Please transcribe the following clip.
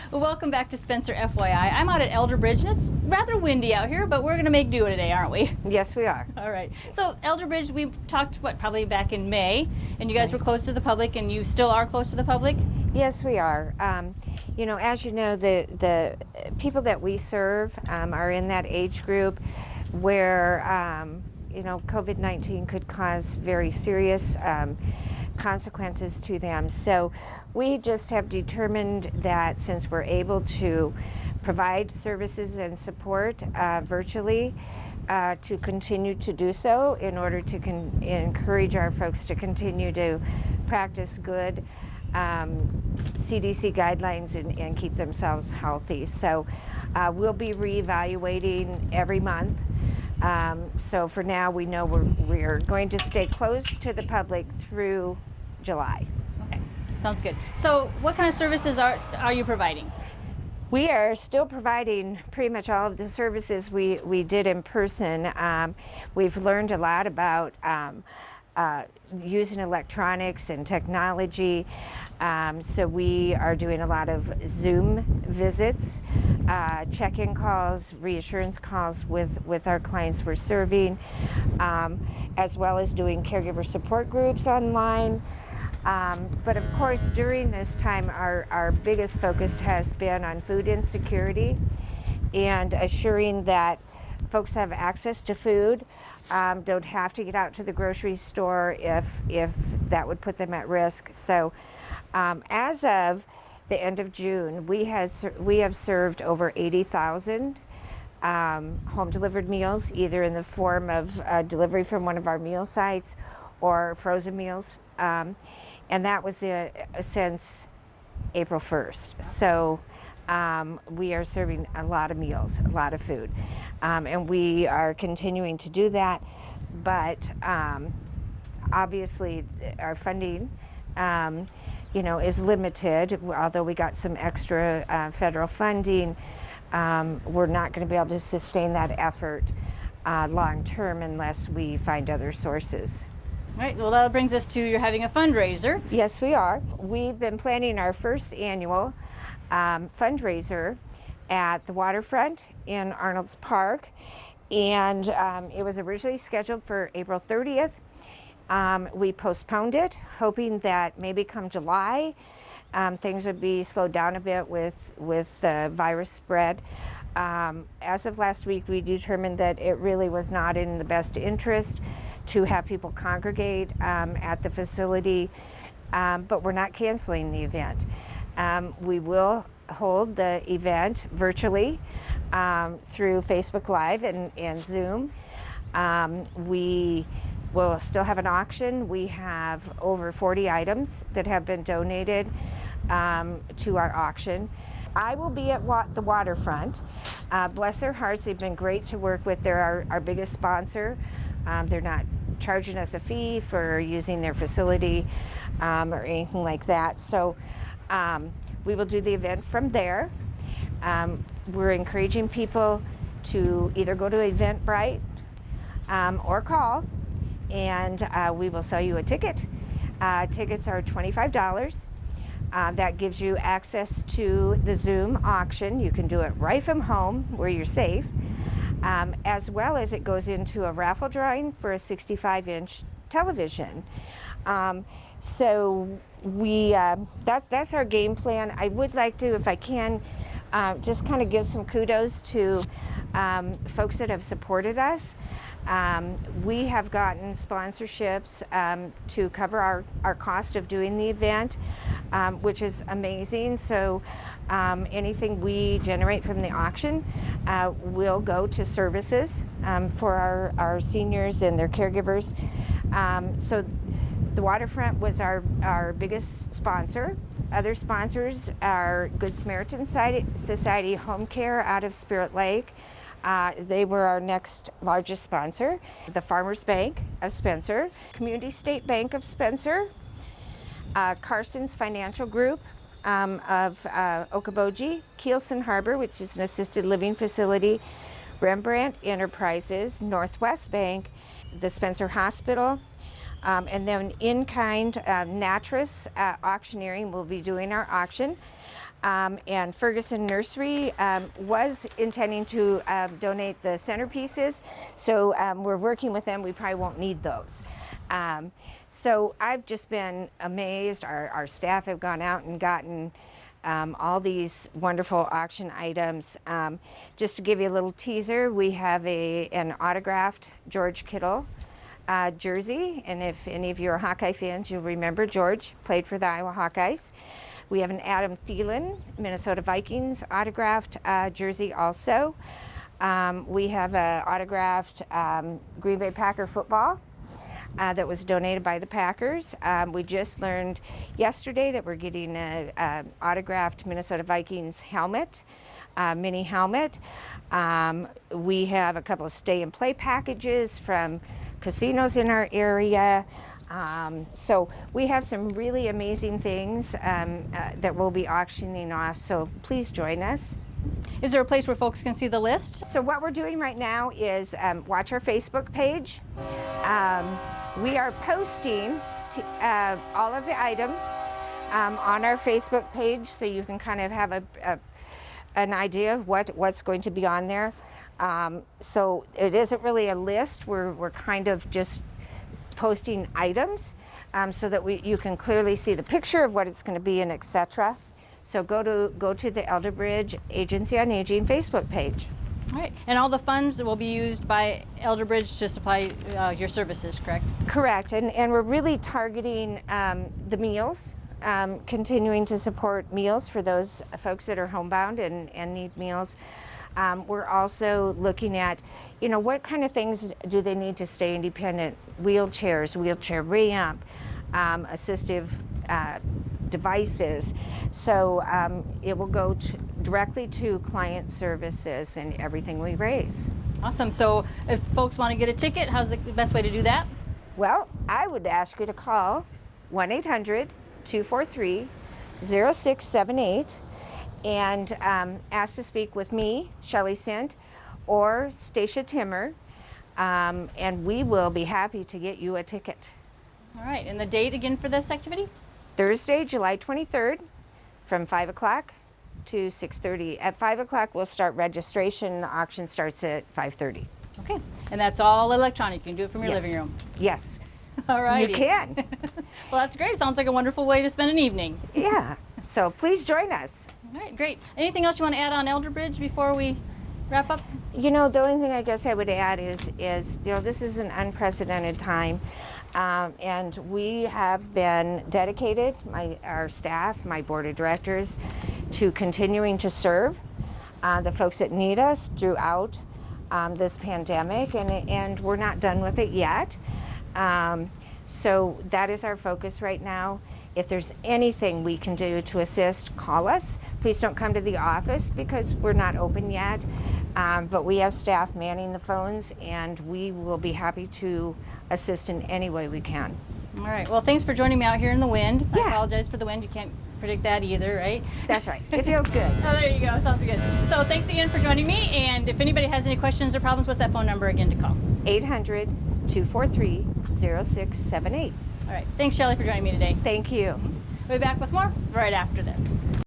Well, welcome back to Spencer FYI. I'm out at Elderbridge, and it's rather windy out here, but we're going to make do today, aren't we? Yes, we are. All right. So Elderbridge, we talked, probably back in May, and you guys were close to the public, and you still are close to the public? Yes, we are. As you know, the people that we serve are in that age group where, COVID-19 could cause very serious consequences to them. So we just have determined that since we're able to provide services and support virtually, to continue to do so in order to encourage our folks to continue to practice good CDC guidelines and keep themselves healthy. So we'll be reevaluating every month. So for now, we know we're going to stay close to the public through July. Okay, sounds good. So what kind of services are you providing? We are still providing pretty much all of the services we did in person. We've learned a lot about using electronics and technology. So we are doing a lot of Zoom visits, check-in calls, reassurance calls with our clients we're serving, as well as doing caregiver support groups online. But of course, during this time, our biggest focus has been on food insecurity and assuring that folks have access to food, don't have to get out to the grocery store if that would put them at risk. So as of the end of June, we have served over 80,000 home delivered meals, either in the form of delivery from one of our meal sites or frozen meals. And that was since April 1st. So we are serving a lot of meals, a lot of food. And we are continuing to do that. But obviously our funding is limited. Although we got some extra federal funding, we're not going to be able to sustain that effort long term unless we find other sources. All right, well, that brings us to you're having a fundraiser. Yes, we are. We've been planning our first annual fundraiser at the waterfront in Arnold's Park, and it was originally scheduled for April 30th. We postponed it, hoping that maybe come July, things would be slowed down a bit with virus spread. As of last week, we determined that it really was not in the best interest to have people congregate at the facility, but we're not canceling the event. We will hold the event virtually through Facebook Live and Zoom. We will still have an auction. We have over 40 items that have been donated to our auction. I will be at the waterfront. Bless their hearts, they've been great to work with. They're our biggest sponsor. They're not charging us a fee for using their facility or anything like that. So we will do the event from there. We're encouraging people to either go to Eventbrite or call, and we will sell you a ticket. Tickets are $25. That gives you access to the Zoom auction. You can do it right from home where you're safe. As well as it goes into a raffle drawing for a 65-inch television. So that's our game plan. I would like to, if I can, just kind of give some kudos to folks that have supported us. We have gotten sponsorships to cover our cost of doing the event, which is amazing. So anything we generate from the auction will go to services for our seniors and their caregivers. So the waterfront was our biggest sponsor. Other sponsors are Good Samaritan Society Home Care out of Spirit Lake. They were our next largest sponsor. The Farmers Bank of Spencer, Community State Bank of Spencer, Carson's Financial Group of Okoboji, Keelson Harbor, which is an assisted living facility, Rembrandt Enterprises, Northwest Bank, the Spencer Hospital, and then in-kind Natras Auctioneering will be doing our auction. And Ferguson Nursery was intending to donate the centerpieces, so we're working with them. We probably won't need those. So I've just been amazed. Our staff have gone out and gotten all these wonderful auction items. Just to give you a little teaser, we have an autographed George Kittle jersey, and if any of you are Hawkeye fans, you'll remember George played for the Iowa Hawkeyes. We have an Adam Thielen, Minnesota Vikings autographed jersey also. We have an autographed Green Bay Packer football that was donated by the Packers. We just learned yesterday that we're getting an autographed Minnesota Vikings helmet, mini helmet. We have a couple of stay and play packages from casinos in our area. So we have some really amazing things that we'll be auctioning off, so please join us. Is there a place where folks can see the list? So what we're doing right now is watch our Facebook page. We are posting all of the items on our Facebook page, so you can kind of have an idea of what's going to be on there. So it isn't really a list. We're kind of just posting items so that you can clearly see the picture of what it's going to be and etc. So go to the Elderbridge Agency on Aging Facebook page. All right, and all the funds will be used by Elderbridge to supply your services, correct? Correct, and we're really targeting the meals, continuing to support meals for those folks that are homebound and need meals. We're also looking at, what kind of things do they need to stay independent? Wheelchairs, wheelchair ramp, assistive devices. So it will go directly to client services and everything we raise. Awesome. So if folks want to get a ticket, how's the best way to do that? Well, I would ask you to call 1-800-243-0678 and ask to speak with me, Shelly Sindt, or Stacia Timmer, and we will be happy to get you a ticket. All right, and the date again for this activity? Thursday, July 23rd, from 5 o'clock to 6:30. At 5 o'clock, we'll start registration. The auction starts at 5:30. Okay, and that's all electronic. You can do it from your Yes. living room. Yes, All right. you can. Well, that's great. Sounds like a wonderful way to spend an evening. Yeah, so please join us. All right, great. Anything else you want to add on Elderbridge before we wrap up? The only thing I guess I would add is this is an unprecedented time, and we have been dedicated, our staff, my board of directors, to continuing to serve the folks that need us throughout this pandemic, and we're not done with it yet. So that is our focus right now. If there's anything we can do to assist, call us. Please don't come to the office because we're not open yet. But we have staff manning the phones, and we will be happy to assist in any way we can. All right. Well, thanks for joining me out here in the wind. I Yeah. apologize for the wind. You can't predict that either, right? That's right. It feels good. Oh, there you go. Sounds good. So thanks again for joining me. And if anybody has any questions or problems, what's that phone number again to call? 800-243-0678. All right. Thanks, Shelly, for joining me today. Thank you. We'll be back with more right after this.